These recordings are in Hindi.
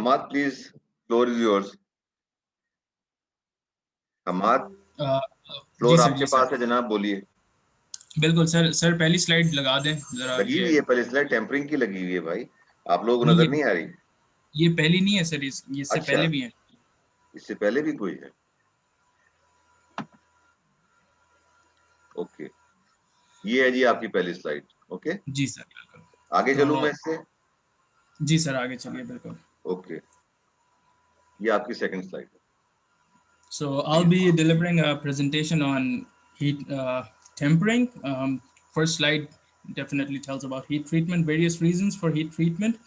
Hamad, please, floor is yours. Hamad, ji floor sir, आपके जी सर, पास है जनाब, बोलिए। बिल्कुल सर। सर पहली स्लाइड लगा दें जरा लगी ये। हुई है पहले स्लाइड, टेम्परिंग की लगी हुई है भाई, आप लोगों को नहीं, नजर नहीं आ रही? ये पहली नहीं है सर, ये इससे अच्छा, पहले भी है। इससे पहले भी कोई है? ओके, ये है जी आपकी पहली स्लाइड। ओके, जी सर, बिल्कुल। आगे चलूं मैं तो इससे? जी सर, आगे चलिए, बिल्कुल। ओके, ये आपकी सेकंड स्लाइड है। So I'll please. be delivering a presentation on heat tempering. First slide definitely tells about heat treatment, various reasons for heat treatment.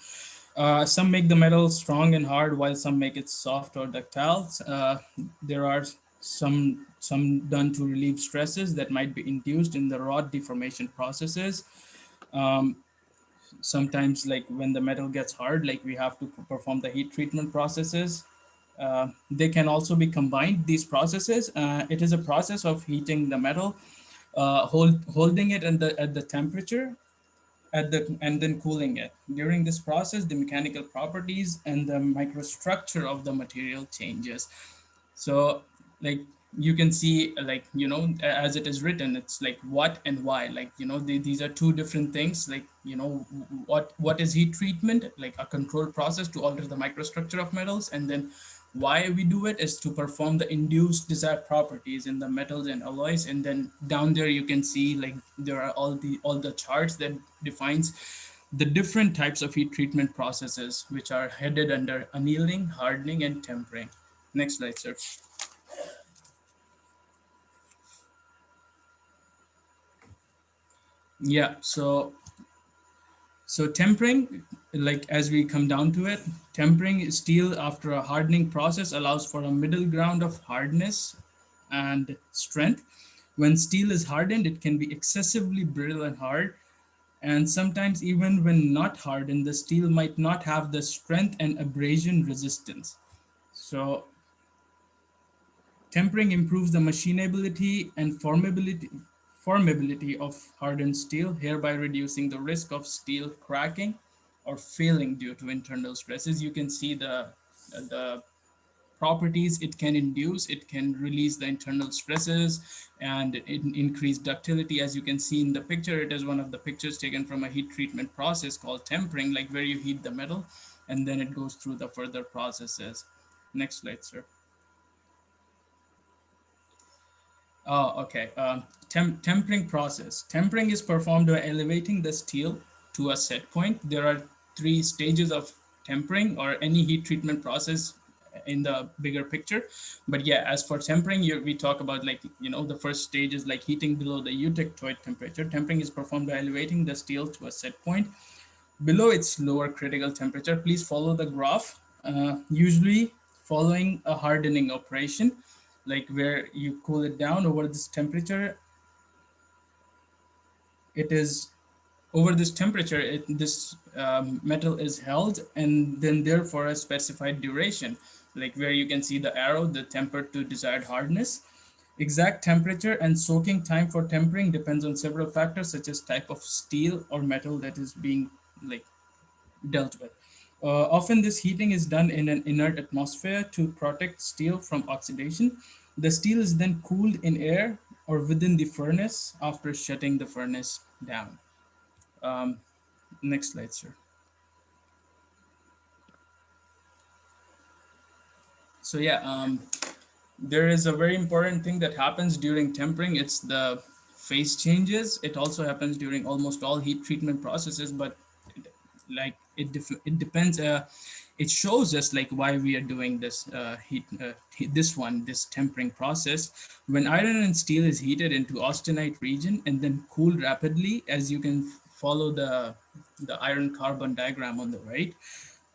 Some make the metal strong and hard, while some make it soft or ductile. There are some done to relieve stresses that might be induced in the rod deformation processes. Um, Sometimes, like when the metal gets hard, like we have to perform the heat treatment processes. They can also be combined, these processes. It is a process of heating the metal, holding it at the temperature and then cooling it. During this process, the mechanical properties and the microstructure of the material changes. So, like you can see, like as it is written, it's like what and why. Like these are two different things. Like what is heat treatment? Like a controlled process to alter the microstructure of metals, and then why we do it is to perform the induced desired properties in the metals and alloys. And then down there you can see, like there are all the charts that defines the different types of heat treatment processes, which are headed under annealing, hardening, and tempering. Next slide, sir. Yeah, so tempering, like as we come down to it, tempering steel after a hardening process allows for a middle ground of hardness and strength. When steel is hardened, it can be excessively brittle and hard, and sometimes even when not hardened, the steel might not have the strength and abrasion resistance. So tempering improves the machinability and formability of hardened steel, hereby reducing the risk of steel cracking or failing due to internal stresses. You can see the properties it can induce. It can release the internal stresses and increase ductility. As you can see in the picture, it is one of the pictures taken from a heat treatment process called tempering, like where you heat the metal and then it goes through the further processes. Next slide, sir. Oh, okay. Tempering process. Tempering is performed by elevating the steel to a set point. There are three stages of tempering or any heat treatment process in the bigger picture. But yeah, as for tempering, we talk about, like, the first stage is like heating below the eutectoid temperature. Tempering is performed by elevating the steel to a set point below its lower critical temperature. Please follow the graph. Usually following a hardening operation, like where you cool it down over this temperature. It is over this temperature, this metal is held, and then therefore a specified duration, like where you can see the arrow, the tempered to desired hardness. Exact temperature and soaking time for tempering depends on several factors, such as type of steel or metal that is being, like, dealt with. Often, this heating is done in an inert atmosphere to protect steel from oxidation. The steel is then cooled in air or within the furnace after shutting the furnace down. Um, Next slide, sir. So yeah, there is a very important thing that happens during tempering. It's the phase changes. It also happens during almost all heat treatment processes, but it depends. It shows us like why we are doing this this tempering process. When iron and steel is heated into austenite region and then cooled rapidly, as you can follow the iron carbon diagram on the right.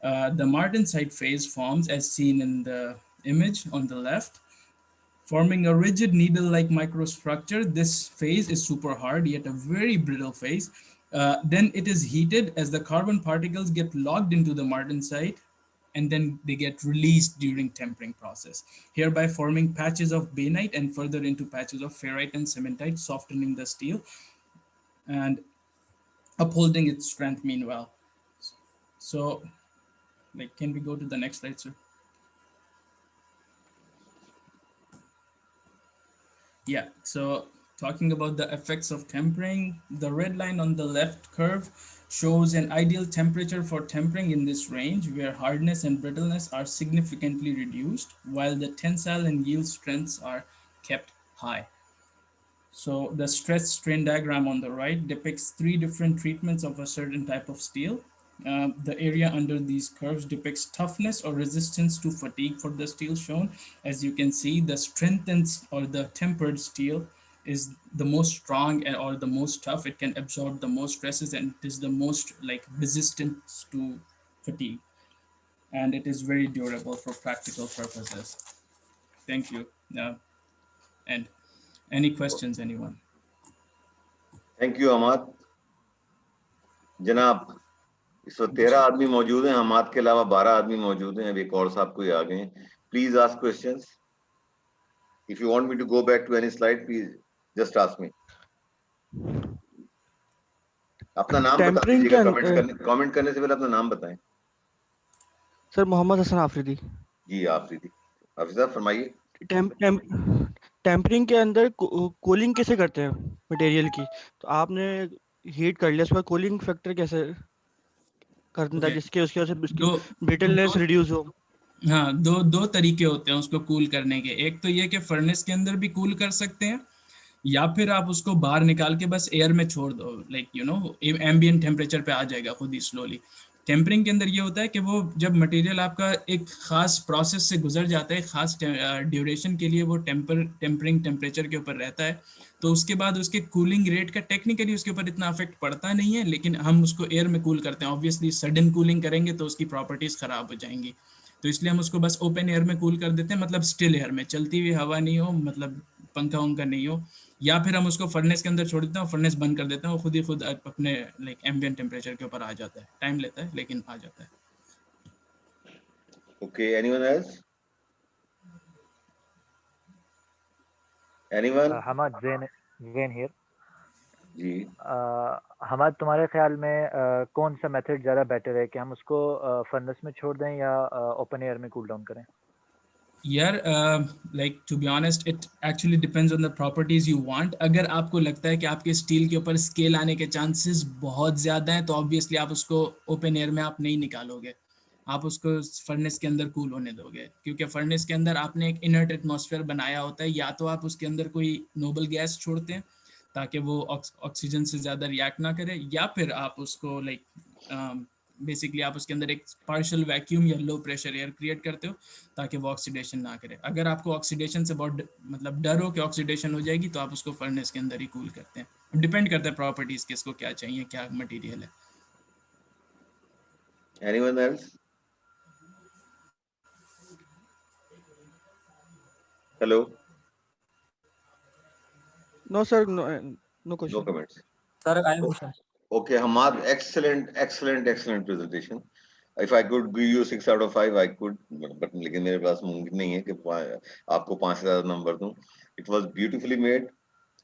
The martensite phase forms as seen in the image on the left, forming a rigid needle-like microstructure. This phase is super hard, yet a very brittle phase. Then it is heated as the carbon particles get locked into the martensite, and then they get released during tempering process, hereby forming patches of bainite and further into patches of ferrite and cementite, softening the steel and upholding its strength meanwhile. So Like, can we go to the next slide, sir? Yeah, so talking about the effects of tempering, the red line on the left curve shows an ideal temperature for tempering in this range where hardness and brittleness are significantly reduced while the tensile and yield strengths are kept high. So the stress strain diagram on the right depicts three different treatments of a certain type of steel. The area under these curves depicts toughness or resistance to fatigue for the steel shown. As you can see, the strengthened or the tempered steel is the most strong or the most tough. It can absorb the most stresses and it is the most like resistant to fatigue. And it is very durable for practical purposes. Thank you. And any questions, anyone? Thank you Hamad जनाब। इस वक्त 13 आदमी मौजूद हैं, हमाद के अलावा 12 आदमी मौजूद हैं। अभी एक और साहब कोई आ गए हैं। Please ask questions. If you want me to go back to any slide please just ask me. अपना नाम बता दीजिएगा, कमेंट करने से पहले अपना नाम बताएं। सर मोहम्मद हसन आफरीदी। जी आफरीदी, आफरीदी साहब फरमाइए। टेम्परिंग के अंदर कूलिंग कैसे करते हैं मटेरियल की? तो आपने हीट कर लिया, उसके बाद कूलिंग फैक्टर कैसे करना है जिसके उसकी वजह से ब्रिटलनेस रिड्यूस हो? हाँ, दो तरीके होते हैं उसको कूल करने के। एक तो ये कि फर्नेस के अंदर भी कूल कर सकते हैं या फिर आप उसको बाहर निकाल के बस एयर में छोड़ दो, like you know ambient temperature पे आ जाएगा खुद ही स्लोली। टेम्परिंग के अंदर ये होता है कि वो जब मटेरियल आपका एक खास प्रोसेस से गुजर जाता है, खास ड्यूरेशन के लिए वो टेम्परिंग टेम्परेचर के ऊपर रहता है, तो उसके बाद उसके कूलिंग रेट का टेक्निकली उसके ऊपर इतना अफेक्ट पड़ता नहीं है, लेकिन हम उसको एयर में कूल करते हैं। ऑब्वियसली सडन कूलिंग करेंगे तो उसकी प्रॉपर्टीज खराब हो जाएंगी, तो इसलिए हम उसको बस ओपन एयर में कूल कर देते हैं, मतलब स्टिल एयर में, चलती हुई हवा नहीं हो, मतलब पंखा उंखा नहीं हो। या फिर हम उसको फर्नेस के अंदर छोड़ देते हैं, फर्नेस बंद कर देते हैं, वो खुद ही खुद अपने लाइक एम्बिएंट टेम्परेचर के ऊपर आ जाता है। टाइम लेता है लेकिन आ जाता है। Okay, anyone else? Anyone? Hamad Zain here ji. Hamad, तुम्हारे ख्याल में कौन सा मेथड ज़्यादा बेटर है कि हम उसको फर्नेस में छोड़ दें या ओपन एयर में कूल डाउन करें? यार like to be honest it actually depends on the properties you want. अगर आपको लगता है कि आपके स्टील के ऊपर स्केल आने के चांसेस बहुत ज़्यादा हैं तो ऑब्वियसली आप उसको ओपन एयर में आप नहीं निकालोगे, आप उसको फर्नेस के अंदर कूल होने दोगे, क्योंकि फर्नेस के अंदर आपने एक इनर्ट एटमॉस्फेयर बनाया होता है। या तो आप उसके अंदर कोई नोबल गैस छोड़ते हैं ताकि वो ऑक्सीजन से ज़्यादा रिएक्ट ना करे, या फिर आप उसको लाइक बेसिकली आप उसके अंदर एक पार्शियल वैक्यूम या लो प्रेशर एयर क्रिएट करते हो ताकि वो ऑक्सीडेशन ना करे। अगर आपको ऑक्सीडेशन से बहुत मतलब डर हो कि ऑक्सीडेशन हो जाएगी तो आप उसको फर्नेस के अंदर ही कूल करते हैं। डिपेंड करता है प्रॉपर्टीज किसको क्या चाहिए, क्या मटेरियल है। Anyone else? Hello? No sir, no question. No comments sir I have question. Okay Hamad, excellent presentation. If I could give you 6 out of 5 I could, but लेकिन मेरे पास मुमकिन नहीं है कि आपको 5 से ज़्यादा नंबर दूं। It was beautifully made,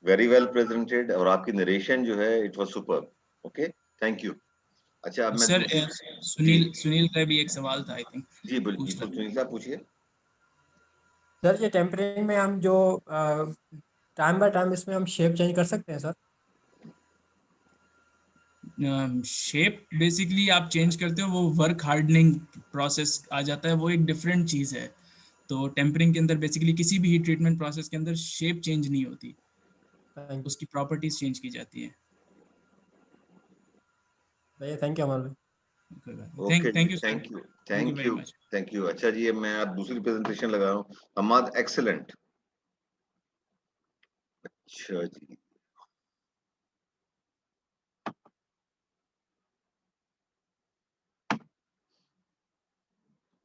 very well presented, और आपकी नरेशन जो है it was superb. Okay, thank you. अच्छा, अब मैं सर सुनील का भी एक सवाल था आई थिंक। जी बिल्कुल सुनील साहब पूछिए। सर ये टेम्परिंग में हम जो टाइम बाय टाइम इसमें हम शेप चेंज कर सकते हैं सर? शेप बेसिकली आप चेंज करते हो, वो वर्क हार्डनिंग प्रोसेस आ जाता है, वो एक डिफरेंट चीज़ है। तो टेम्परिंग के अंदर बेसिकली किसी भी हीट ट्रीटमेंट प्रोसेस के अंदर शेप चेंज नहीं होती, उसकी प्रॉपर्टीज चेंज की जाती है। थैंक यू अमर भाई। Thank you. अच्छा जी, मैं अब दूसरी प्रेजेंटेशन लगा रहा हूँ। हमाद एक्सेलेंट। अच्छा जी,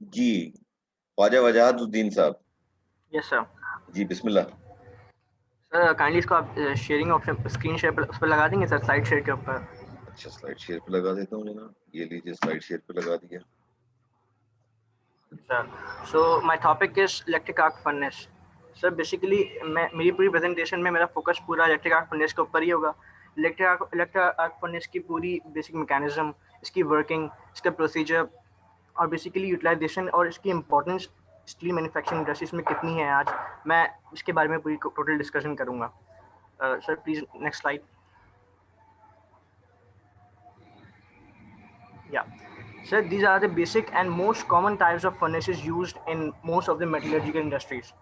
जी ख्वाजा वजाहतुद्दीन साहब। Yes sir. जी बिस्मिल्लाह। सर काइंडली इसको आप शेयरिंग ऑप्शन स्क्रीन शेयर उस पर लगा देंगे सर, स्लाइड शेयर के ऊपर। अच्छा, स्लाइड शेयर पे लगा देता हूँ जनाब, ये लीजिए स्लाइड शेयर पे लगा दिया। Sir so my topic is electric arc furnace. Sir basically मेरी पूरी प्रेजेंटेशन में मेरा फोकस पूरा इलेक्ट्रिक आर्क फर्नेस के ऊपर ही होगा। इलेक्ट्रिक आर्क फर्नेस की पूरी बेसिक मैकेनिज्म, इसकी वर्किंग, इसका प्रोसीजर और बेसिकली यूटिलाइजेशन और इसकी इम्पोर्टेंस स्टील मैन्युफैक्चरिंग इंडस्ट्रीज में कितनी है आज, मैं इसके बारे में पूरी टोटल डिस्कशन करूँगा। Sir please next slide. Yeah. So these are the basic and most common types of furnaces used in most of the metallurgical industries.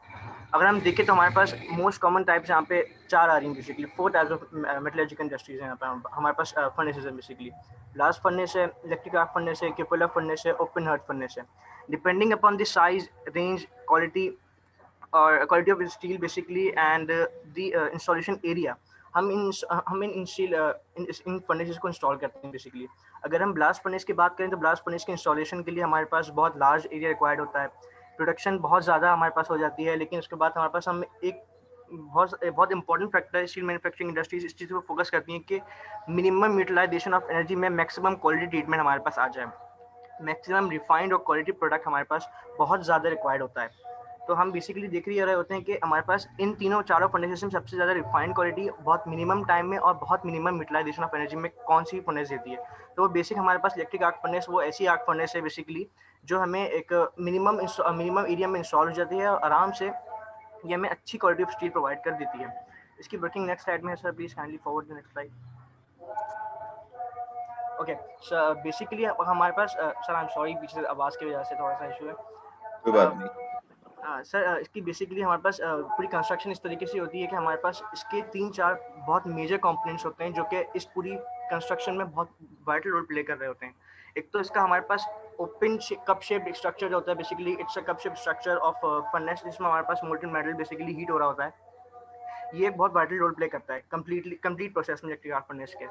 अगर हम देखें तो हमारे पास मोस्ट कॉमन टाइप्स यहाँ पे 4 आ रही हैं, basically 4 types of metallurgical industries हैं यहाँ पे हमारे पास फर्नेसेस है, बेसिकली ब्लास्ट फर्नेस है, इलेक्ट्रिक आर्क फर्नेस है, क्यूपुलर फर्नेस है, ओपन हार्ट फर्नेस है। Depending upon the size, range, quality और quality of steel basically and the installation area, हम इन फर्नेसेस को इंस्टॉल करते हैं बेसिकली। अगर हम ब्लास्ट फर्नेस की बात करें तो ब्लास्ट फर्नेस के इंस्टॉलेशन के लिए हमारे पास बहुत लार्ज एरिया रिक्वायर्ड होता है, प्रोडक्शन बहुत ज़्यादा हमारे पास हो जाती है, लेकिन उसके बाद हमारे पास हम एक बहुत important factor steel manufacturing industries इस चीज़ पर फोकस करती हैं कि मिनिमम यूटिलाइजेशन ऑफ एनर्जी में मैक्सिमम क्वालिटी ट्रीटमेंट हमारे पास आ जाए, मैक्सिमम रिफाइंड और क्वालिटी प्रोडक्ट हमारे पास बहुत ज़्यादा रिक्वायर्ड होता है। तो हम बेसिकली देख रहे होते हैं कि हमारे पास इन तीनों चारों फर्नेसेस में सबसे ज़्यादा रिफाइंड क्वालिटी बहुत मिनिमम टाइम में और बहुत मिनिमम यूटिलाइजेशन ऑफ एनर्जी में कौन सी फर्नेस देती है। तो वो बेसिक हमारे पास इलेक्ट्रिक आर्क फर्नेस वो ऐसी आर्क फर्नेस है बेसिकली जो हमें एक मिनिमम एरिया में इंस्टॉल हो जाती है और आराम से ये हमें अच्छी क्वालिटी ऑफ स्टील प्रोवाइड कर देती है। इसकी वर्किंग नेक्स्ट स्लाइड में है sir, please kindly forward the next slide. Okay sir, basically हमारे पास सर आई एम सॉरी पीछे आवाज़ की वजह से थोड़ा सा इशू है। कोई बात नहीं सर इसकी बेसिकली हमारे पास पूरी कंस्ट्रक्शन इस तरीके से होती है कि हमारे पास इसके 3-4 बहुत मेजर कंपोनेंट्स होते हैं जो कि इस पूरी कंस्ट्रक्शन में बहुत वाइटल रोल प्ले कर रहे होते हैं। एक तो इसका हमारे पास ओपन कप शेप्ड स्ट्रक्चर होता है, basically it's a cup shaped structure of furnace जिसमें हमारे पास मोल्टन मेटल बेसिकली हीट हो रहा होता है। ये एक बहुत वाइटल रोल प्ले करता है कंप्लीट प्रोसेस में इलेक्ट्रिक आर्क फर्नेस के।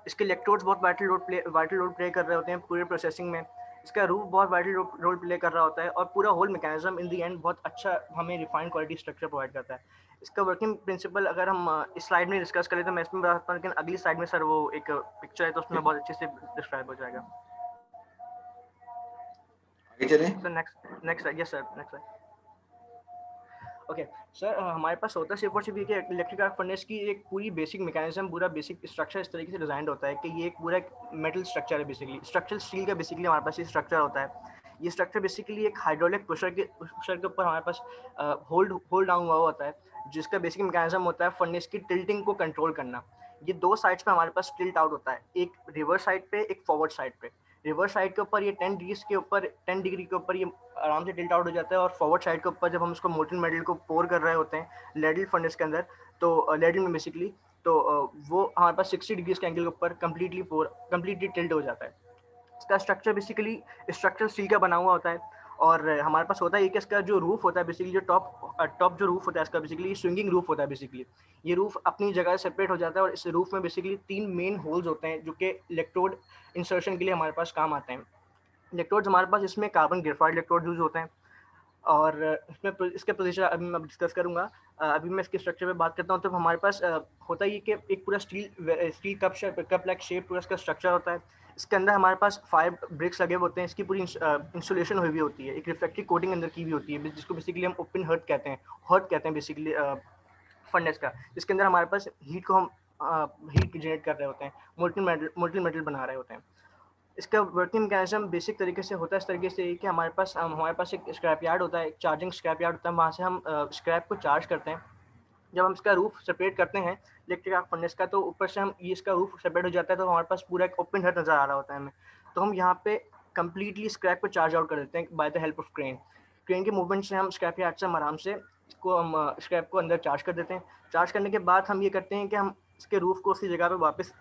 इसके इलेक्ट्रोड्स बहुत वाइटल रोल प्ले कर रहे होते हैं पूरे प्रोसेसिंग में। इसका रूफ बहुत वाइटल रोल प्ले कर रहा होता है और पूरा whole mechanism in the end बहुत अच्छा हमें रिफाइंड क्वालिटी स्ट्रक्चर प्रोवाइड करता है। इसका वर्किंग प्रिंसिपल अगर हम इस स्लाइड में डिस्कस करें तो मैं इसमें बता सकता हूँ, लेकिन अगली स्लाइड में सर वो एक पिक्चर है तो उसमें बहुत अच्छे से डिस्क्राइब हो जाएगा। आगे चलें sir next yes sir next. Okay sir, हमारे पास होता है सिर्फ और सिर्फ ये कि इलेक्ट्रिक आर्क फर्नेस की एक पूरी बेसिक मैकेनिज्म, पूरा बेसिक स्ट्रक्चर इस तरीके से डिजाइन होता है कि ये एक पूरा मेटल स्ट्रक्चर है, बेसिकली स्ट्रक्चरल स्टील का बेसिकली हमारे पास ये स्ट्रक्चर होता है। ये स्ट्रक्चर बेसिकली एक हाइड्रोलिक प्रेशर के ऊपर हमारे पास होल्ड डाउन हुआ होता है, जिसका बेसिक मैकेनिज्म होता है फर्नेस की टिल्टिंग को कंट्रोल करना। ये 2 साइड्स पे हमारे पास टिल्ट आउट होता है, एक रिवर्स साइड पे, एक फॉरवर्ड साइड पे। रिवर्स साइड के ऊपर ये 10 डिग्री के ऊपर ये आराम से टिल्ट आउट हो जाता है और फॉरवर्ड साइड के ऊपर जब हम उसको मोल्टन मेटल को पोर कर रहे होते हैं लेडल फर्नेस के अंदर, तो लेडल में बेसिकली तो वो हमारे पास 60 डिग्री के एंगल के ऊपर कम्प्लीटली टिल्ट हो जाता है। इसका स्ट्रक्चर बेसिकली स्ट्रक्चरल स्टील का बना हुआ होता है और हमारे पास होता है कि इसका जो रूफ होता है बेसिकली जो टॉप जो रूफ होता है इसका बेसिकली स्विंगिंग रूफ होता है। बेसिकली ये रूफ अपनी जगह सेपरेट हो जाता है और इस रूफ में बेसिकली 3 मेन होल्स होते हैं जो कि इलेक्ट्रोड इंसर्शन के लिए हमारे पास काम आते हैं। इलेक्ट्रोड्स हमारे पास इसमें कार्बन ग्रेफाइट इलेक्ट्रोड यूज होते हैं और इसमें इसके पोजीशन अभी मैं डिस्कस करूंगा। अभी मैं इसके स्ट्रक्चर पे बात करता हूँ। तो हमारे पास होता है कि एक पूरा स्टील कप लाइक शेप पूरा इसका स्ट्रक्चर होता है। इसके अंदर हमारे पास 5 ब्रिक्स लगे हुए होते हैं, इसकी पूरी इंसुलेशन हुई हुई होती है, एक रिफ्लेक्टिव कोटिंग अंदर की भी होती है जिसको बेसिकली हम ओपन हर्ट कहते हैं बेसिकली फर्नेस का, जिसके अंदर हमारे पास हीट को हम हीट जनरेट कर रहे होते हैं, मोल्टन मेटल बना रहे होते हैं। इसका वर्किंग मैकेनिज्म बेसिक तरीके से होता है इस तरीके से कि हमारे पास एक स्क्रैप यार्ड होता है, एक चार्जिंग स्क्रैप यार्ड होता है, वहाँ से हम स्क्रैप को चार्ज करते हैं। जब हम इसका रूफ सेपरेट करते हैं इलेक्ट्रिक आर्क फर्नेस का, तो ऊपर से हम ये इसका रूफ सेपरेट हो जाता है तो हमारे पास पूरा एक ओपन हर्ट नज़र आ रहा होता है हमें। तो हम यहाँ पे कम्प्लीटली स्क्रैप को चार्ज आउट कर देते हैं by the help of crane के मूवमेंट से हम स्क्रैप यार्ड से हम आराम से इसको हम स्क्रैप को अंदर चार्ज कर देते हैं। चार्ज करने के बाद हम ये करते हैं कि हम इसके रूफ को उसी जगह पे वापस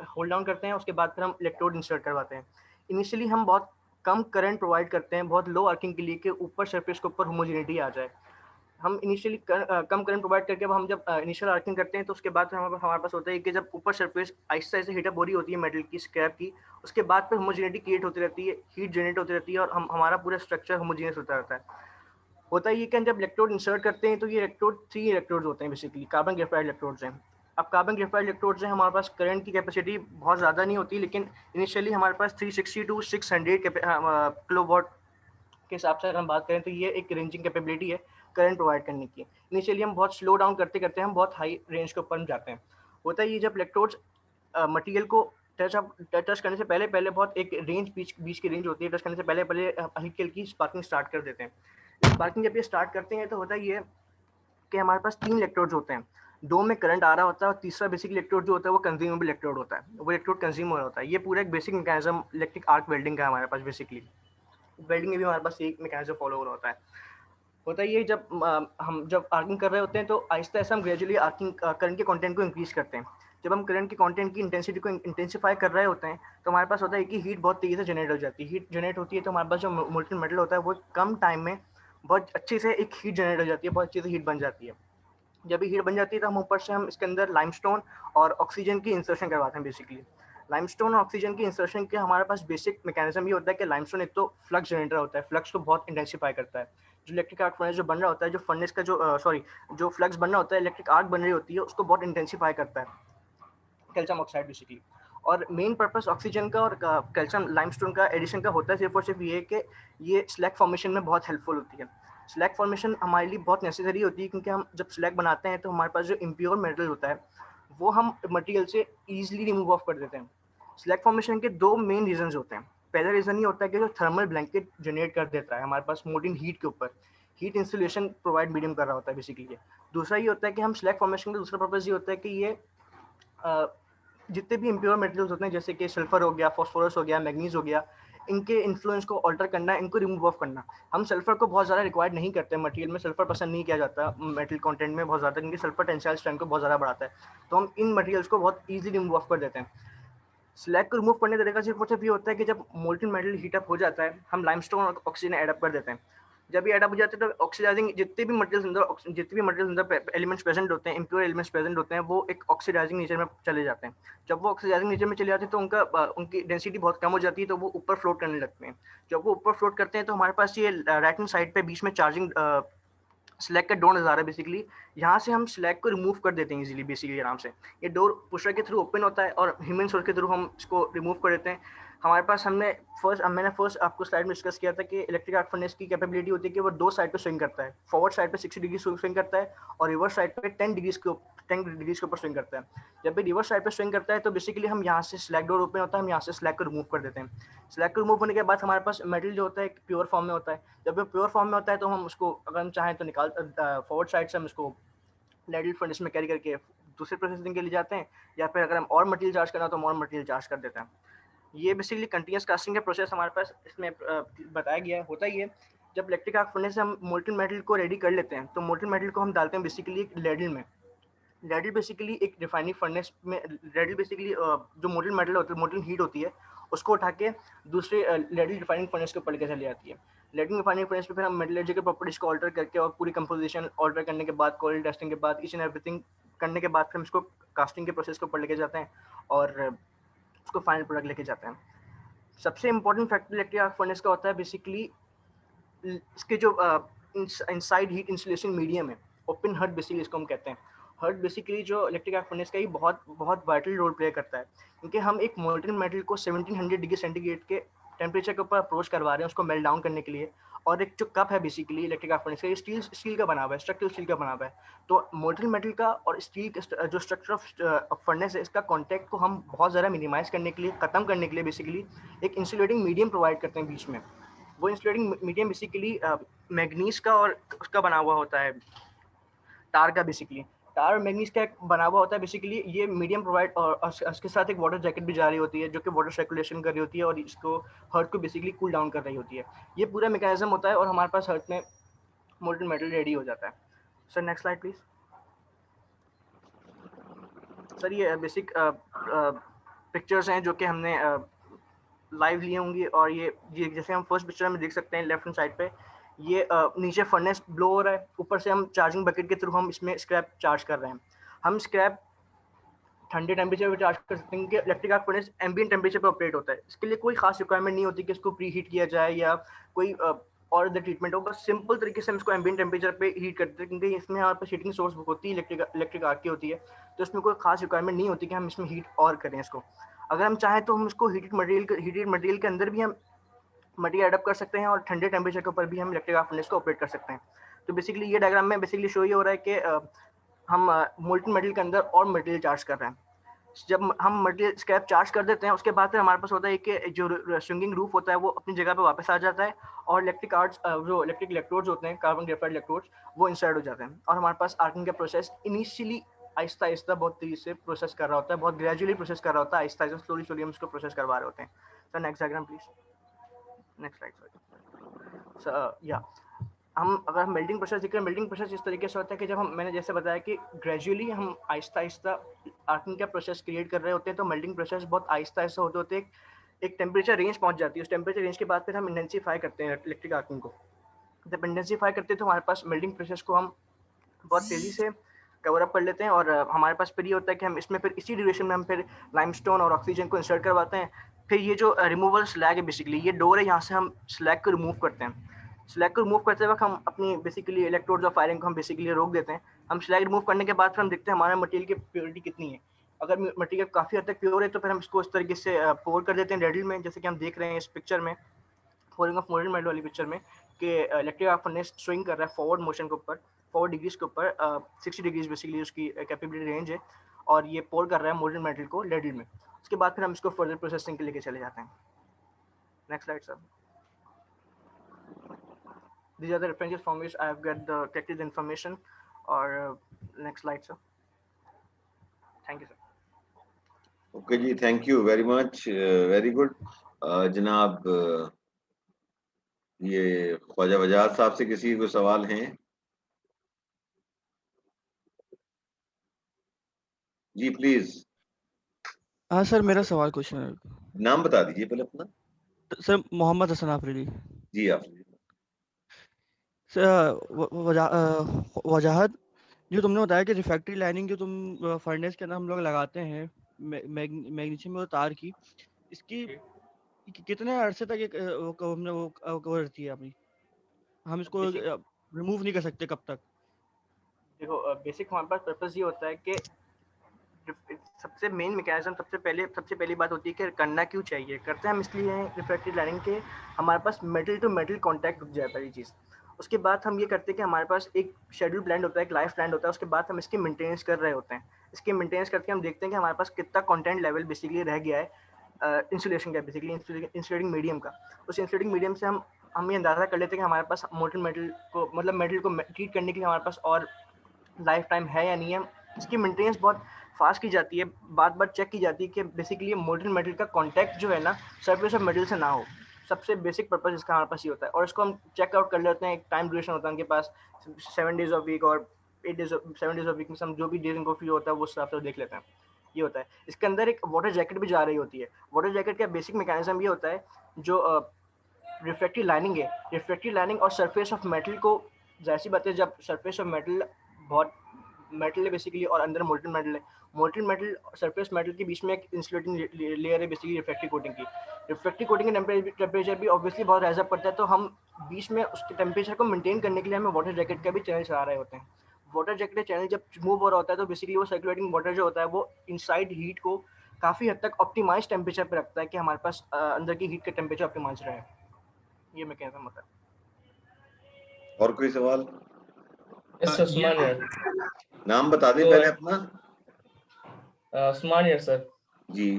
होल्ड डाउन करते हैं। उसके बाद फिर हम इलेक्ट्रोड इंसर्ट करवाते हैं। इनिशियली हम बहुत कम करंट प्रोवाइड करते हैं, बहुत लो अर्किंग के लिए कि ऊपर सरफेस के ऊपर होमोजेनिटी आ जाए। हम इनिशियली कम करंट प्रोवाइड करके हम जब इनिशियल अर्किंग करते हैं तो उसके बाद हमारे पास होता है कि जब ऊपर सरफेस आहिस्ता आहिस्ता हीटअप हो रही होती है मेटल की स्क्रैप की, उसके बाद फिर होमोजेनिटी क्रिएट होती रहती है, हीट जनरेट होती रहती है और हमारा पूरा स्ट्रक्चर होमोजेनियस होता रहता है। होता है ये कि जब इलेक्ट्रोड इंसर्ट करते हैं तो ये इलेक्ट्रोड 3 इलेक्ट्रोड्स होते हैं, बेसिकली कार्बन ग्रेफाइट इलेक्ट्रोड्स हैं। अब कार्बन ग्रेफाइट इलेक्ट्रोड्स हैं, हमारे पास करंट की कैपेसिटी बहुत ज़्यादा नहीं होती, लेकिन इनिशियली हमारे पास 360 टू 600 किलोवाट के हिसाब से अगर हम बात करें तो ये एक रेंजिंग कैपेबिलिटी है करंट प्रोवाइड करने की। इनिशियली हम बहुत स्लो डाउन करते करते हम बहुत हाई रेंज के ऊपर जाते हैं। होता है ये जब इलेक्ट्रोड्स मटेरियल को टच करने से पहले बहुत एक रेंज बीच की रेंज होती है, टच करने से पहले हल्की हल्की स्पार्किंग स्टार्ट कर देते हैं। स्पार्किंग जब ये स्टार्ट करते हैं तो होता है ये कि हमारे पास 3 इलेक्ट्रोड्स होते हैं, 2 में करंट आ रहा होता है और तीसरा बेसिक इलेक्ट्रोड जो होता है वो कंज्यूमेबल इलेक्ट्रोड होता है, वो इलेक्ट्रोड कंज्यूम हो रहा होता है। ये पूरा एक basic mechanism electric arc welding का है हमारे पास। बेसिकली वेल्डिंग में भी हमारे पास एक मैकेनिज्म फॉलो हो रहा होता है ये हम जब आर्किंग कर रहे होते हैं तो आहिस्ता आहिस्ता हम ग्रेजुअली आर्किंग करंट के कंटेंट को इंक्रीज करते हैं। जब हम करंट के कंटेंट की इंटेंसिटी को इंटेंसिफाई कर रहे होते हैं तो हमारे पास होता है कि हीट बहुत तेज़ी से जनरेट हो जाती है। हीट जनरेट होती है तो हमारे पास जो मोल्टेन मेटल होता है वो कम टाइम में बहुत अच्छे से एक हीट जनरेट हो जाती है, बहुत अच्छे से हीट बन जाती है। जब हीट बन जाती है तो हम ऊपर से हम इसके अंदर लाइमस्टोन और ऑक्सीजन की इंसर्शन करवाते हैं। बेसिकली लाइमस्टोन और ऑक्सीजन की इंसर्शन के हमारे पास बेसिक मैकेनिज्म ये होता है कि लाइमस्टोन एक तो फ्लक्स जनरेटर होता है, फ्लक्स को बहुत इंटेंसिफाई करता है। जो इलेक्ट्रिक आर्क फर्नेस जो बन रहा होता है, जो फर्नेस का जो फ्लक्स बन रहा होता है, इलेक्ट्रिक आर्क बन रही होती है, उसको बहुत इंटेंसिफाई करता है कैल्शियम ऑक्साइड बेसिकली। और मेन पर्पस ऑक्सीजन का और कैल्शियम लाइमस्टोन का एडिशन का होता है सिर्फ और सिर्फ ये कि ये स्लैग फॉर्मेशन में बहुत हेल्पफुल होती है। स्लैग फॉर्मेशन हमारे लिए बहुत नेसेसरी होती है क्योंकि हम जब स्लैग बनाते हैं तो हमारे पास जो इम्प्योर मेटल होता है वो हम मटेरियल से ईजिली रिमूव ऑफ कर देते हैं। स्लैग फॉर्मेशन के 2 मेन रीजंस होते हैं। पहला रीजन ये होता है कि जो थर्मल ब्लैंकेट जनरेट कर देता है हमारे पास मोल्टेन हीट के ऊपर, हीट इंसुलेशन प्रोवाइड मीडियम कर रहा होता है बेसिकली। दूसरा ये होता है कि हम स्लैग फॉर्मेशन का दूसरा पर्पस ये होता है कि ये जितने भी इम्प्योर मेटल्स होते हैं जैसे कि सल्फर हो गया, फॉस्फोरस हो गया, मैग्नीज हो गया, इनके इन्फ्लुएंस को ऑल्टर करना, इनको रिमूव ऑफ करना। हम सल्फर को बहुत ज़्यादा रिक्वायर्ड नहीं करते मटेरियल में, सल्फर पसंद नहीं किया जाता मेटल कंटेंट में बहुत ज़्यादा, क्योंकि सल्फर टेंसाइल स्ट्रेंथ को बहुत ज़्यादा बढ़ाता है। तो हम इन मटेरियल्स को बहुत ईजिली रिमूव ऑफ कर देते हैं। स्लैग को रिमूव करने का तरीका सिर्फ ये होता है कि जब मोल्टेन मेटल हीट अप हो जाता है हम लाइमस्टोन और ऑक्सीजन ऐड अप कर देते हैं। जब ये ऐड अप हो जाते हैं तो ऑक्सीडाइजिंग जितने भी मटेरियल्स अंदर एलिमेंट्स प्रेजेंट होते हैं, इम्प्योर एलिमेंट्स प्रेजेंट होते हैं, वो एक ऑक्सीडाइजिंग नेचर में चले जाते हैं। जब वो ऑक्सीडाइजिंग नेचर में चले जाते हैं तो उनकी डेंसिटी बहुत कम हो जाती है, तो वो ऊपर फ्लोट करने लगते हैं। जब वो ऊपर फ्लोट करते हैं तो हमारे पास ये राइट हैंड साइड पे बीच में चार्जिंग स्लैग का डोर नज़ारा है बेसिकली। यहाँ से हम स्लैग को रिमूव कर देते हैं इजीली बेसिकली आराम से। ये डोर पुशर के थ्रू ओपन होता है और ह्यूमन सोर्स के थ्रू हम इसको रिमूव कर देते हैं। हमारे पास मैंने फर्स्ट आपको स्लाइड में डिस्कस किया था कि इलेक्ट्रिक आर्क फर्नेस की कैपेबिलिटी होती है कि वो 2 साइड पे स्विंग करता है। फॉरवर्ड साइड पे 60 डिग्री स्विंग करता है और रिवर्स साइड पे 10 डिग्री के ऊपर स्विंग करता है। जब भी रिवर्स साइड पे स्विंग करता है तो बेसिकली हम यहाँ से स्लैग डोर ओपन होता है, हम यहाँ से स्लैग को रिमूव कर देते हैं। स्लैग को रिमूव होने के बाद हमारे पास मेटल जो होता है प्योर फॉर्म में होता है। जब वो प्योर फॉर्म में होता है तो हम उसको अगर हम चाहें तो फॉरवर्ड साइड से हम इसको लेडल फर्नेस में कैरी करके दूसरे प्रोसेसिंग के लिए जाते हैं, या फिर अगर हम और मटेरियल चार्ज करना तो हम और मटेरियल चार्ज कर देते हैं। ये बेसिकली कंटिन्यूस कास्टिंग का प्रोसेस हमारे पास इसमें बताया गया है। होता ही है जब इलेक्ट्रिक आर्क फर्नेस से हम मोल्टेन मेटल को रेडी कर लेते हैं तो मोल्टेन मेटल को हम डालते हैं बेसिकली एक लेडल में। लेडल बेसिकली एक रिफाइनिंग फर्नेस में, लेडल बेसिकली जो मोल्टेन मेटल होती है, मोल्टेन हीट होती है, उसको उठा के दूसरे लेडल रिफाइनिंग फर्नेस के ऊपर लेकर चली जाती है। लेडल रिफाइनिंग फर्नेस पे फिर हम मेटलर्जी के प्रॉपर्टीज को ऑल्टर करके और पूरी कंपोजिशन ऑल्टर करने के बाद, क्वालिटी टेस्टिंग के बाद, ईच एंड एवरीथिंग करने के बाद फिर हम इसको कास्टिंग के प्रोसेस के ऊपर लेके जाते हैं और उसको फाइनल प्रोडक्ट लेके जाते हैं। सबसे important factor electric arc furnace का होता है बेसिकली इसके जो इनसाइड हीट इंसुलेशन मीडियम है, ओपन हर्ट बेसिकली इसको हम कहते हैं। हर्ट बेसिकली जो इलेक्ट्रिक आर्क फर्नेस का ही बहुत वाइटल रोल प्ले करता है, क्योंकि हम एक मोल्टेन मेटल को 1700 डिग्री सेंटीग्रेड के टेम्परेचर के ऊपर अप्रोच करवा रहे हैं उसको मेल्ट डाउन करने के लिए। और एक जो कप है बेसिकली इलेक्ट्रिक आर्क फर्नेस का, ये स्टील का बना हुआ है, स्ट्रक्चरल स्टील का बना हुआ है। तो मोल्टेन मेटल का और स्टील जो स्ट्रक्चर ऑफ फर्नेस है, इसका कॉन्टैक्ट को हम बहुत ज़्यादा मिनिमाइज करने के लिए, ख़त्म करने के लिए बेसिकली एक इंसुलेटिंग मीडियम प्रोवाइड करते हैं बीच में। वो इंसुलेटिंग मीडियम बेसिकली मैग्नीज का और उसका बना हुआ होता है, टार का। बेसिकली टार और मैग्नीज का बना हुआ होता है। बेसिकली ये मीडियम प्रोवाइड और उसके साथ एक वाटर जैकेट भी जा रही होती है जो कि वाटर सर्कुलेशन कर रही होती है और इसको हर्ट को बेसिकली कूल डाउन कर रही होती है। ये पूरा मैकेनिज्म होता है और हमारे पास हर्ट में मोल्टेन मेटल रेडी हो जाता है। Sir next slide please. Sir ये बेसिक पिक्चर्स हैं जो कि हमने लाइव लिए होंगी, और ये जैसे हम फर्स्ट पिक्चर में देख सकते हैं लेफ्ट हैंड साइड पे, ये नीचे फर्नेस ब्लो हो रहा है, ऊपर से हम चार्जिंग बकेट के थ्रू हम इसमें स्क्रैप चार्ज कर रहे हैं। हम स्क्रैप ठंडे टेम्परेचर पर चार्ज कर सकते हैं कि electric arc furnace ambient temperature पर ऑपरेट होता है। इसके लिए कोई खास रिक्वायरमेंट नहीं होती कि इसको प्री हीट किया जाए या कोई और अदर ट्रीटमेंट हो। बस सिंपल तरीके से हम इसको एम्बिएंट टेम्परेचर पे हीट करते हैं, क्योंकि इसमें हमारे पास हीटिंग सोर्स होती है इलेक्ट्रिक आर्क की होती है, तो इसमें कोई खास रिक्वायरमेंट नहीं होती कि हम इसमें हीट और करें इसको। अगर हम चाहें तो हम इसको हीटेड मटेरियल के अंदर भी हम मटेरियल एडअप कर सकते हैं और ठंडे टेम्परेचर के ऊपर भी हम इलेक्ट्रिक आर्क फर्नेस को ऑपरेट कर सकते हैं। तो बेसिकली ये डायग्राम में बेसिकली शो ये हो रहा है कि हम मोल्टेन मेटल के अंदर और मटेरियल चार्ज कर रहे हैं। जब हम मटेरियल स्क्रैप चार्ज कर देते हैं उसके बाद फिर हमारे पास होता है कि जो स्विंगिंग रूफ होता है वो अपनी जगह पे वापस आ जाता है और इलेक्ट्रिक आर्ट्स जो इलेक्ट्रिक इलेक्ट्रोड्स होते हैं कार्बन ग्रेफाइट इलेक्ट्रोड्स वो इंसर्ट हो जाते हैं और हमारे पास आर्किंग का प्रोसेस इनिशियली आहिस्ता आहिस्ता बहुत तेजी से प्रोसेस कर रहा होता है, बहुत ग्रेजुअली प्रोसेस कर रहा होता है, आहिस्ता आहिस्ता स्लोली स्लोली हम उसको प्रोसेस करवा रहे होते हैं. Sir next diagram please. Next slide sir. या हम अगर हम मेल्टिंग प्रोसेस देखें, मेल्टिंग प्रोसेस इस तरीके से होता है कि जब हम मैंने जैसे बताया कि ग्रेजुअली हम आहिस्ता आहिस्ता आर्किंग का प्रोसेस क्रिएट कर रहे होते हैं, तो मेल्टिंग प्रोसेस बहुत आहिस्ता आहिस्ता होते होते एक टेम्परेचर रेंज पहुंच जाती है. उस टेम्परेचर रेंज के बाद फिर हम इंटेंसीफाई करते हैं इलेक्ट्रिक आर्किंग को. जब इंटेंसीफाई करते हैं तो हमारे पास मेल्टिंग प्रोसेस को हम बहुत तेज़ी से कवर अप कर लेते हैं और हमारे पास फिर ये होता है कि हम इसमें फिर इसी ड्यूरेशन में हम फिर लाइमस्टोन और ऑक्सीजन को इंसर्ट करवाते हैं. फिर ये जो रिमूवल स्लैग है बेसिकली ये डोर है, यहाँ से हम स्लैग को रिमूव करते हैं. स्लैग को रिमूव करते वक्त हम अपनी बेसिकली इलेक्ट्रोड्स ऑफ फायरिंग को हम बेसिकली रोक देते हैं. हम स्लैग रिमूव करने के बाद फिर हम देखते हैं हमारे मटेरियल की प्योरिटी कितनी है. अगर मटेरियल काफ़ी हद तक प्योर है तो फिर हम इसको इस तरीके से पोर कर देते हैं रेडल में, जैसे कि हम देख रहे हैं इस पिक्चर में, पोरिंग ऑफ मोल्टेन मेटल वाली पिक्चर में, कि इलेक्ट्रिक आर्क फर्नेस स्विंग कर रहा है फॉरवर्ड मोशन के ऊपर, 4 डिग्रीज के ऊपर 60 डिग्रीज बेसिकली उसकी कैपेबिलिटी रेंज है और ये पोर कर रहा है मोल्टेन मेटल को लेडल में. उसके बाद फिर हम इसको फर्दर प्रोसेसिंग के लेके चले जाते हैं. Next slide sir. These are the references from which I have got the collected information. Or next slide sir. Thank you sir. Okay जी, thank you very much, very good. जनाब ये ख्वाजा वजाहत साहब से किसी को सवाल हैं? जी प्लीज. हाँ सर, मेरा सवाल क्वेश्चन है. नाम बता दीजिए पहले अपना. सर मोहम्मद हसन आफरीदी. जी आप. सर वजाहत, जो तुमने बताया कि रिफ्रैक्टरी लाइनिंग जो तुम फर्नेस के अंदर हम लोग लगाते हैं मैग्नीशियम और तार की, इसकी कितने अरसे तक हमने वो कवर रहती है अपनी, हम इसको रिमूव नहीं कर सकते कब तक? देखो बेसिक हमारे पास पर्पस ये होता है कि सबसे मेन मैकेनिज्म सबसे पहली बात होती है कि करना क्यों चाहिए. करते हैं हम इसलिए हैं रिफ्रैक्टरी लाइनिंग के हमारे पास मेटल टू मेटल कांटेक्ट रुक जाए पहली चीज़. उसके बाद हम ये करते हैं कि हमारे पास एक शेड्यूल प्लान होता है, एक लाइफ प्लान होता है. उसके बाद हम इसकी मेंटेनेंस कर रहे होते हैं. इसकी मेंटेनेंस करके हम देखते हैं कि हमारे पास कितना कंटेंट लेवल बेसिकली रह गया है इंसुलेशन का, बेसिकली इंसुलेटिंग मीडियम का. उस इंसुलेटिंग मीडियम से हम ये अंदाज़ा कर लेते हैं कि हमारे पास मोल्टेन मेटल को मतलब मेटल को ट्रीट करने के लिए हमारे पास और लाइफ टाइम है या नहीं है. इसकी मेंटेनेंस बहुत फास्ट की जाती है, बार चेक की जाती है कि बेसिकली मोल्टेन मेटल का कांटेक्ट जो है ना सरफेस ऑफ मेटल से ना हो. सबसे बेसिक पर्पस इसका हमारे पास ये होता है और इसको हम चेक आउट कर लेते हैं. एक टाइम ड्यूरेशन होता है उनके पास 7 days ऑफ वीक और 7 days ऑफ वीक में हम जो भी डेज उनको फ्री होता है वो हिसाब से देख लेते हैं. ये होता है. इसके अंदर एक वाटर जैकेट भी जा रही होती है. वाटर जैकेट का बेसिक मैकेनिज्म ये होता है, जो रिफ्रैक्टरी लाइनिंग है, रिफ्रैक्टरी लाइनिंग और सरफेस ऑफ मेटल को, जाहिर सी बात है जब सरफेस ऑफ मेटल बहुत मेटल है बेसिकली और अंदर मोल्टेन मेटल है, मोल्टेन मेटल सरफेस मेटल के बीच में एक इंसुलेटिंग लेयर है बेसिकली रिफ्रैक्टरी कोटिंग की. रिफ्रैक्टरी कोटिंग का टेम्परेचर भी ऑब्वियसली बहुत राइज अप करता है, तो हम बीच में उसके टेम्परेचर को मेंटेन करने के लिए हमें वाटर जैकेट का भी चैनल चला रहे होते हैं. वाटर जैकेट का चैनल जब मूव हो रहा होता है तो बेसिकली वो सर्कुलेटिंग वाटर जो होता है वो इनसाइड हीट को काफ़ी हद तक ऑप्टिमाइज टेम्परेचर पर रखता है कि हमारे पास अंदर की हीट का टेम्परेचर ऑप्टिमाइज रहे. ये मैकेनिज्म होता है. और कोई सवाल? उस्मान नाम बता दें पहले अपना. उस्मान सर. जी.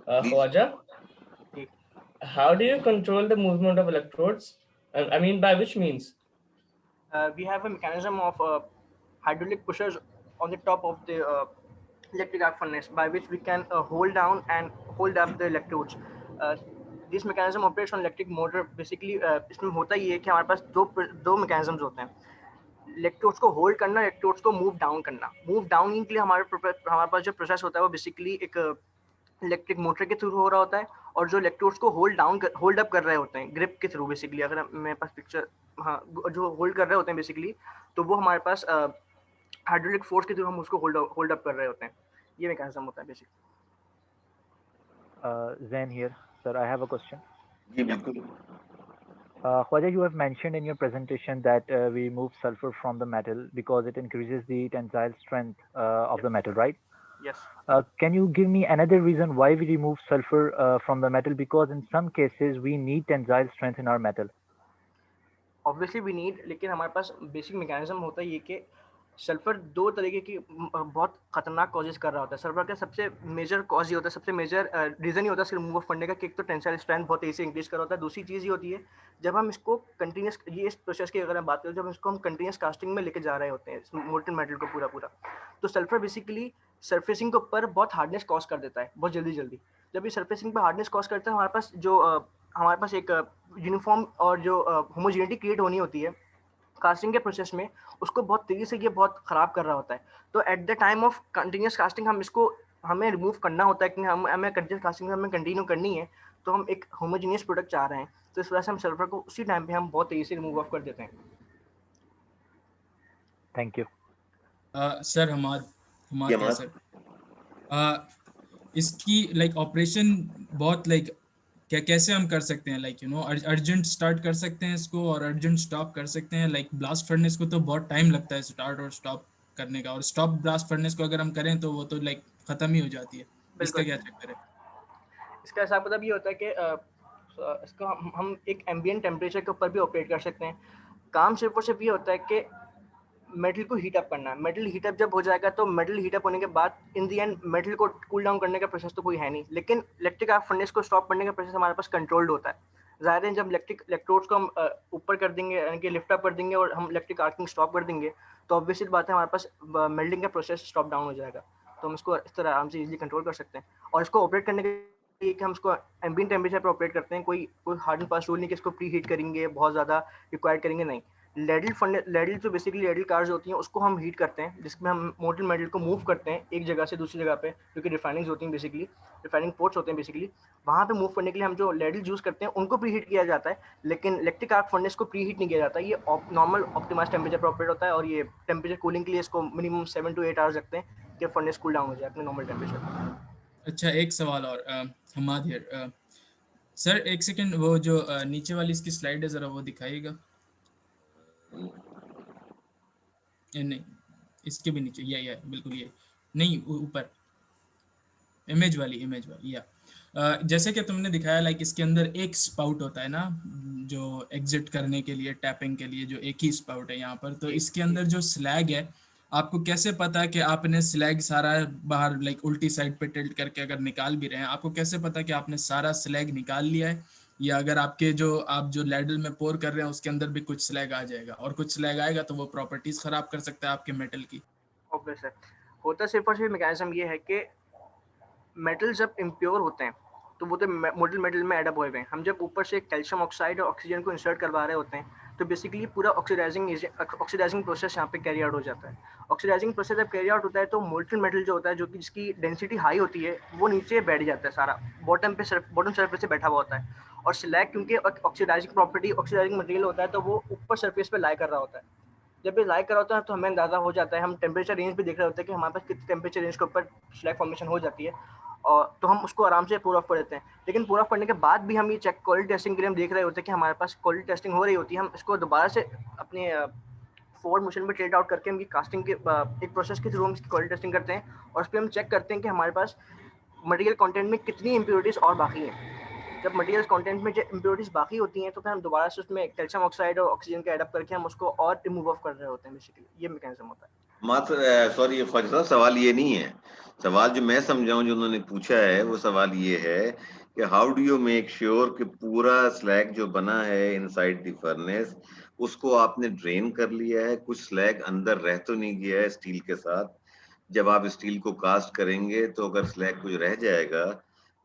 Khwaja, how do you control the movement of electrodes? I mean, by which means? We have a mechanism of hydraulic pushers on the top of the electric arc furnace by which we can hold down and hold up the electrodes. This mechanism operates on electric motor. Basically इसमें होता ये है कि हमारे पास दो mechanisms होते हैं. इलेक्ट्रोड्स को होल्ड करना, इलेक्ट्रोड्स को मूव डाउन करना. मूव डाउन के लिए हमारे पास जो प्रोसेस होता है वो बेसिकली एक इलेक्ट्रिक मोटर के थ्रू हो रहा होता है और जो इलेक्ट्रोड्स को होल्ड अप कर रहे होते हैं ग्रिप के थ्रू बेसिकली. अगर मेरे पास पिक्चर, हाँ, जो होल्ड कर रहे होते हैं बेसिकली, तो वो हमारे पास हाइड्रोलिक फोर्स के थ्रू हम उसको होल्ड अप कर रहे होते हैं. ये मैकेनिज्म होता है basically. Zain here, sir. I have a question. जी बिल्कुल. Khwaja, you have mentioned in your presentation that we move sulfur from the metal because it increases the tensile strength of the metal, right? Yes. Can you give me another reason why we remove sulfur from the metal? Because in some cases we need tensile strength in our metal. Obviously we need, लेकिन हमारे पास बेसिक मैकेनिज्म होता है ये कि सल्फर दो तरीके की बहुत खतरनाक कॉजेज कर रहा होता है। सल्फर का सबसे मेजर कॉज ये होता है, सबसे मेजर रीज़न ये होता है इसके रिमूव ऑफ करने का कि एक तो टेंसाइल स्ट्रेंथ बहुत तेज़ी से इंक्रीज कर रहा होता है। दूसरी चीज़ ये होती है जब हम इसको कंटिन्यूस, ये इस प्रोसेस की अगर हम बात करें, जब इसको हम कंटिन्यूस कास्टिंग में लेके जा रहे होते हैं मोल्टन मेटल को पूरा पूरा, तो सल्फर बेसिकली सरफेसिंग के ऊपर बहुत हार्डनेस कॉज कर देता है बहुत जल्दी जल्दी। जब ये सरफेसिंग पर हार्डनेस कॉज करता है, हमारे पास एक यूनिफॉर्म और जो होमोजेनिटी क्रिएट होनी होती है कास्टिंग के प्रोसेस में, उसको बहुत तेजी से ये बहुत ख़राब कर रहा होता है। तो at the time of continuous casting हमें रिमूव करना होता है कि हमें कंटिन्यूस कास्टिंग हमें कंटिन्यू करनी है, तो हम एक होमोजेनियस प्रोडक्ट चाह रहे हैं, तो इस वजह से हम सल्फर को उसी टाइम पे हम बहुत तेजी से रिमूव ऑफ कर देते हैं। थैंक यू सर हमारे सर इसकी लाइक ऑपरेशन बहुत लाइक कैसे हम कर सकते हैं, लाइक अर्जेंट स्टार्ट कर सकते हैं इसको और अर्जेंट स्टॉप कर सकते हैं। लाइक ब्लास्ट फर्नेस को तो बहुत टाइम लगता है स्टार्ट और स्टॉप करने का, और स्टॉप ब्लास्ट फर्नेस को अगर हम करें तो वो तो लाइक खत्म ही हो जाती है। इसका क्या चक्कर है? इसका हिसाब मतलब ये होता है कि इसको हम एक एम्बिएंट टेम्परेचर के ऊपर भी ऑपरेट कर सकते हैं। काम सिर्फ और सिर्फ ये होता है कि मेटल को हीट अप करना है। मेटल हीट अप जब हो जाएगा तो मेटल हीट अप होने के बाद इन दी एंड मेटल को कूल डाउन करने का प्रोसेस तो कोई है नहीं, लेकिन इलेक्ट्रिक आर्क फर्नेस को स्टॉप करने का प्रोसेस हमारे पास कंट्रोल्ड होता है। ज़ाहिर है जब इलेक्ट्रिक इलेक्ट्रोड्स को हम ऊपर कर देंगे, यानी कि लिफ्ट अप कर देंगे और हम इलेक्ट्रिक आर्किंग स्टॉप कर देंगे, तो ऑब्वियसली बात है हमारे पास मेल्टिंग का प्रोसेस स्टॉप डाउन हो जाएगा। तो हम इसको इस तरह आराम से इजीली कंट्रोल कर सकते हैं। और इसको ऑपरेट करने के लिए कि हम इसको एम्बिएंट टेम्परेचर पर ऑपरेट करते हैं। कोई हार्ड एंड फास्ट रूल नहीं कि इसको प्री हीट करेंगे, बहुत ज़्यादा रिक्वायर करेंगे, नहीं। लेडल जो बेसिकली लेडल कार्स होती हैं उसको हम हीट करते हैं, जिसमें हम मोल्टन मेटल को मूव करते हैं एक जगह से दूसरी जगह पे, क्योंकि रिफाइनिंग्स होती हैं, बेसिकली रिफाइनिंग पोर्ट्स होते हैं बेसिकली। वहाँ पे मूव करने के लिए हम जो लेडल यूज़ करते हैं उनको प्री हीट किया जाता है, लेकिन इलेक्ट्रिक आर्क फर्नेस को प्री हीट नहीं किया जाता। ये नॉर्मल ऑप्टिमाइज टेम्परेचर पर ऑपरेट होता है, और ये टेम्परेचर कूलिंग के लिए इसको मिनिमम 7 to 8 आवर्स रखते हैं कि फर्नेस कूल डाउन हो जाए अपने नॉर्मल टेम्परेचर पर। अच्छा, एक सवाल और हमाद हियर सर, एक सेकंड, वो जो नीचे वाली इसकी स्लाइड है, ज़रा वो दिखाइएगा। नहीं, इसके भी नीचे, या बिल्कुल ये नहीं, ऊपर इमेज वाली या जैसे कि तुमने दिखाया, लाइक इसके अंदर एक स्पाउट होता है ना, जो एग्जिट करने के लिए, टैपिंग के लिए, जो एक ही स्पाउट है यहाँ पर। तो इसके अंदर जो स्लैग है, आपको कैसे पता है कि आपने स्लैग सारा बाहर लाइक उल्टी साइड पे टिल्ट करके अगर निकाल भी रहे हैं, आपको कैसे पता कि आपने सारा स्लैग निकाल लिया है, या अगर आप जो लैडल में पोर कर रहे हैं उसके अंदर भी कुछ स्लैग आ जाएगा, और कुछ स्लैग आएगा तो वो प्रॉपर्टीज खराब कर सकता है आपके मेटल की? ओके सर, होता सिर्फ और सिर्फ मैकेनिज्म ये है कि मेटल जब इम्प्योर होते हैं तो वो तो मोल्टन मेटल में एडअप हुए हैं। हम जब ऊपर से कैल्शियम ऑक्साइड और ऑक्सीजन को इंसर्ट करवा रहे होते हैं, तो बेसिकली पूरा ऑक्सीडाइजिंग प्रोसेस यहाँ पे कैरी आउट हो जाता है। ऑक्सीडाइजिंग प्रोसेस जब कैरी आउट होता है तो मोल्टन मेटल जो होता है, जो कि जिसकी डेंसिटी हाई होती है, वो नीचे बैठ जाता है सारा, बॉटम सरफेस से बैठा हुआ होता है। और स्लैग क्योंकि ऑक्सीडाइजिंग मटेरियल होता है, तो वो ऊपर सरफेस पे लाई कर रहा होता है। जब ये लाई कर रहा होता है तो हमें अंदाज़ा हो जाता है, हम टेम्परेचर रेंज भी देख रहे होते हैं कि हमारे पास कितने टेम्परेचर रेंज के ऊपर स्लैग फॉर्मेशन हो जाती है, और तो हम उसको आराम से पूल ऑफ कर देते हैं। लेकिन पूल ऑफ करने के बाद भी हम ये चेक क्वालिटी टेस्टिंग के लिए हम देख रहे होते हैं कि हमारे पास क्वालिटी टेस्टिंग हो रही होती है। हम इसको दोबारा से अपने फॉरवर्ड मोशन में ट्रेड आउट करके हम कास्टिंग के एक प्रोसेस के थ्रू हम इसकी क्वालिटी टेस्टिंग करते हैं, और उस पर हम चेक करते हैं कि हमारे पास मटेरियल कंटेंट में कितनी इम्प्योरिटीज़ और बाकी हैं। जब मटेरियल कंटेंट में जो इम्प्योरिटीज़ बाकी होती हैं, तो फिर हम दोबारा से उसमें कैल्शियम ऑक्साइड और ऑक्सीजन का एडअप करके हम उसको और रिमूव ऑफ कर रहे होते हैं। बेसिकली ये मैकेनिज्म होता है। सॉरी ख्वाजा साहब, सवाल ये नहीं है। सवाल जो मैं समझाऊं, जो उन्होंने पूछा है, वो सवाल ये है कि how do you make sure कि पूरा स्लैग जो बना है इनसाइड द फर्नेस, उसको आपने ड्रेन कर लिया है, कुछ स्लैग अंदर रह तो नहीं गया है स्टील के साथ? जब आप स्टील को कास्ट करेंगे तो अगर स्लैग कुछ रह जाएगा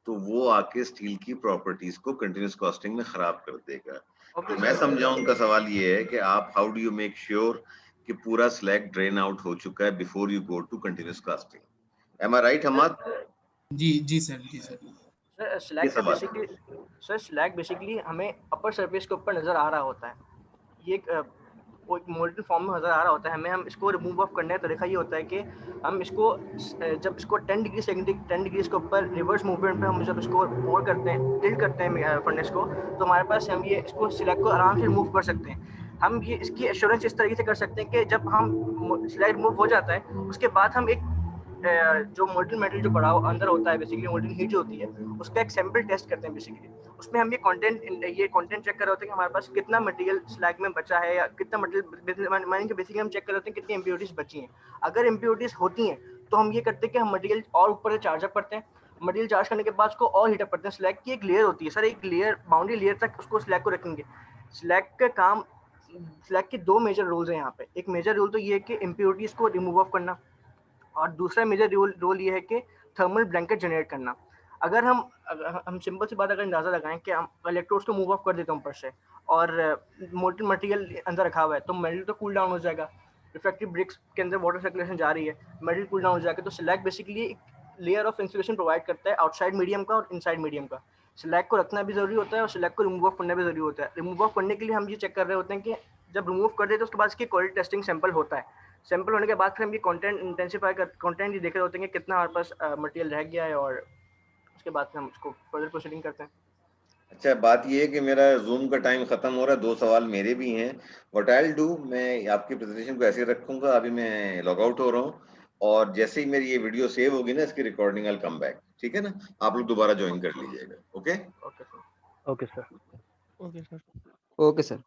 तो वो आके स्टील की प्रॉपर्टीज को कंटिन्यूस कास्टिंग में खराब कर देगा। तो मैं समझाऊं, उनका सवाल ये है कि आप how do you make sure कि पूरा स्लैग ड्रेन आउट हो चुका है before you go to continuous casting? Am I right Hamad? जी सर। सर स्लैग बेसिकली हमें अपर सरफेस के ऊपर नज़र आ रहा होता है। ये वो एक मोल्टन फॉर्म में नज़र आ रहा होता है। हम इसको रिमूव ऑफ करने का तरीका ये होता है कि हम इसको जब इसको 10 डिग्री के ऊपर रिवर्स मूवमेंट पे हम जब इसको पोर करते हैं, टिल्ट करते हैं फर्नेस को, तो हमारे पास हम ये इसको स्लैग को आराम से रिमूव कर सकते हैं। हम ये इसकी एश्योरेंस इस तरीके से कर सकते हैं कि जब हम स्लैग रिमूव हो जाता है, उसके बाद हम एक जो मोल्टन मेटल जो पड़ा अंदर होता है बेसिकली मोल्टन हीट जो होती है उसका एक सैंपल टेस्ट करते हैं बेसिकली। उसमें हम ये कंटेंट चेक कर रहे होते हैं कि हमारे पास कितना मटेरियल स्लैग में बचा है या कितना मटेरियल मानेंगे कि बेसिकली हम चेक कर रहे होते हैं कितनी इम्प्योरिटीज बची हैं। अगर इम्प्योरिटीज होती हैं तो हम ये करते हैं कि हम मटेरियल और ऊपर से चार्ज अप करते हैं। मटेरियल चार्ज करने के बाद उसको और हीट अप करते हैं। स्लैग की एक लेयर होती है सर, एक लेयर बाउंड्री लेयर तक उसको स्लैग को रखेंगे। स्लैग का काम, स्लैग के दो मेजर रोल्स हैं यहाँ पे। एक मेजर रोल तो ये है कि इम्प्योरिटीज को रिमूव ऑफ करना और दूसरा मेजर रोल ये है कि थर्मल ब्लैंकेट जनरेट करना। अगर हम सिंपल सी बात अगर अंदाजा लगाएं कि हम इलेक्ट्रोड्स को मूव ऑफ कर देते हैं ऊपर से और मोल्टन मटेरियल अंदर रखा हुआ है तो मेटल तो कूल डाउन हो जाएगा। रिफ्रैक्टिव ब्रिक्स के अंदर वाटर सर्कुलेशन जा रही है, मेटल कूल डाउन हो जाएगा। तो स्लैग बेसिकली एक लेयर ऑफ इंसुलेशन प्रोवाइड करता है आउटसाइड मीडियम का और इनसाइड मीडियम का। स्लैग को रखना भी जरूरी होता है और स्लैग को रिमूव ऑफ करना भी जरूरी होता है। रिमूव ऑफ करने के लिए हम ये चेक कर रहे होते हैं कि जब रिमूव कर देते हैं उसके बाद इसकी क्वालिटी टेस्टिंग सैंपल होता है। सैंपल होने के बाद फिर हम ये कंटेंट इंटेंसिफाई कर कंटेंट ये देख रहे होते हैं कि कितना हमारे पास मटेरियल रह गया है और उसके बाद हम उसको फर्दर प्रोसीडिंग करते हैं। अच्छा, बात ये है कि मेरा जूम का टाइम खत्म हो रहा है, 2 सवाल मेरे भी हैं। व्हाट आई विल डू, मैं आपकी प्रेजेंटेशन को ऐसे रखूंगा। अभी मैं लॉग आउट हो रहा हूँ और जैसे ही मेरी ये वीडियो सेव होगी ना, इसकी रिकॉर्डिंग आई कम बैक, ठीक है ना? आप लोग दोबारा ज्वाइन कर लीजिएगा। Okay okay sir. Okay, sir. Okay sir. Okay sir.